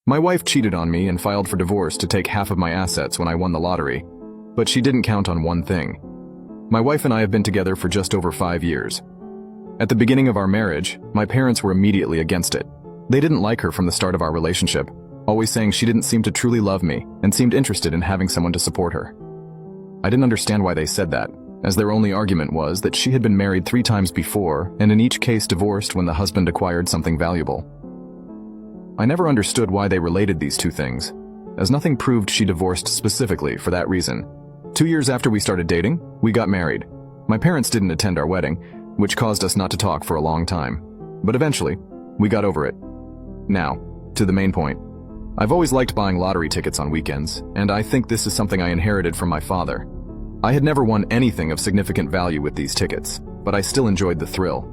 My wife cheated on me and filed for divorce to take half of my assets when I won the lottery. But she didn't count on one thing. My wife and I have been together for just over 5 years. At the beginning of our marriage, my parents were immediately against it. They didn't like her from the start of our relationship, always saying she didn't seem to truly love me and seemed interested in having someone to support her. I didn't understand why they said that, as their only argument was that she had been married 3 times before and in each case divorced when the husband acquired something valuable. I never understood why they related these two things, as nothing proved she divorced specifically for that reason. 2 years after we started dating, we got married. My parents didn't attend our wedding, which caused us not to talk for a long time. But eventually, we got over it. Now, to the main point. I've always liked buying lottery tickets on weekends, and I think this is something I inherited from my father. I had never won anything of significant value with these tickets, but I still enjoyed the thrill.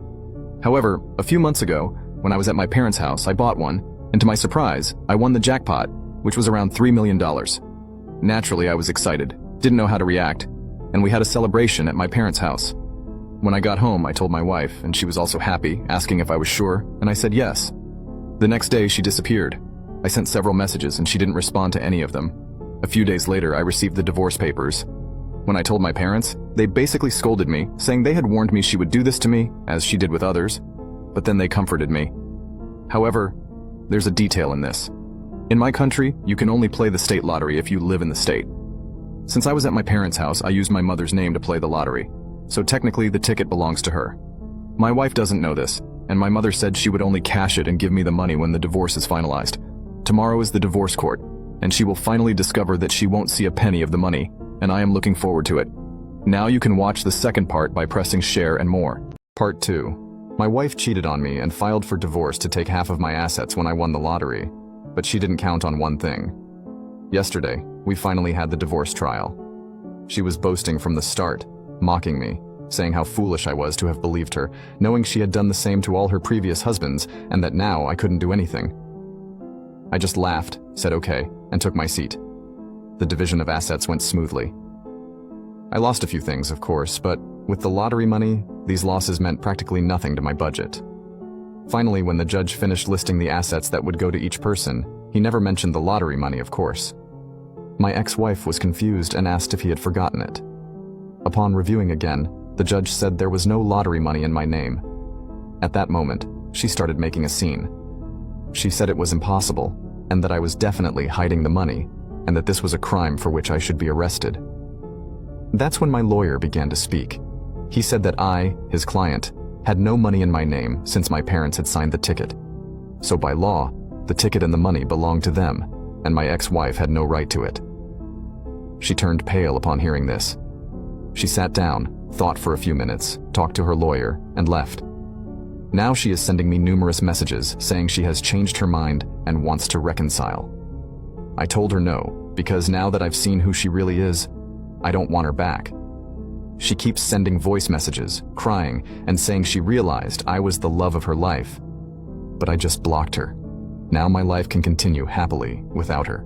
However, a few months ago, when I was at my parents' house, I bought one, and to my surprise, I won the jackpot, which was around $3 million. Naturally, I was excited, didn't know how to react, and we had a celebration at my parents' house. When I got home, I told my wife, and she was also happy, asking if I was sure, and I said yes. The next day, she disappeared. I sent several messages, and she didn't respond to any of them. A few days later, I received the divorce papers. When I told my parents, they basically scolded me, saying they had warned me she would do this to me, as she did with others, but then they comforted me. However, there's a detail in this. In my country, you can only play the state lottery if you live in the state. Since I was at my parents' house, I used my mother's name to play the lottery, so technically the ticket belongs to her. My wife doesn't know this, and my mother said she would only cash it and give me the money when the divorce is finalized. Tomorrow is the divorce court, and she will finally discover that she won't see a penny of the money, and I am looking forward to it. Now you can watch the second part by pressing share and more. Part 2. My wife cheated on me and filed for divorce to take half of my assets when I won the lottery, but she didn't count on one thing. Yesterday, we finally had the divorce trial. She was boasting from the start, mocking me, saying how foolish I was to have believed her, knowing she had done the same to all her previous husbands and that now I couldn't do anything. I just laughed, said okay, and took my seat. The division of assets went smoothly. I lost a few things, of course, but with the lottery money, these losses meant practically nothing to my budget. Finally, when the judge finished listing the assets that would go to each person, he never mentioned the lottery money, of course. My ex-wife was confused and asked if he had forgotten it. Upon reviewing again, the judge said there was no lottery money in my name. At that moment, she started making a scene. She said it was impossible, and that I was definitely hiding the money, and that this was a crime for which I should be arrested. That's when my lawyer began to speak. He said that I, his client, had no money in my name since my parents had signed the ticket. So by law, the ticket and the money belonged to them, and my ex-wife had no right to it. She turned pale upon hearing this. She sat down, thought for a few minutes, talked to her lawyer, and left. Now she is sending me numerous messages saying she has changed her mind and wants to reconcile. I told her no, because now that I've seen who she really is, I don't want her back. She keeps sending voice messages, crying, and saying she realized I was the love of her life. But I just blocked her. Now my life can continue happily without her.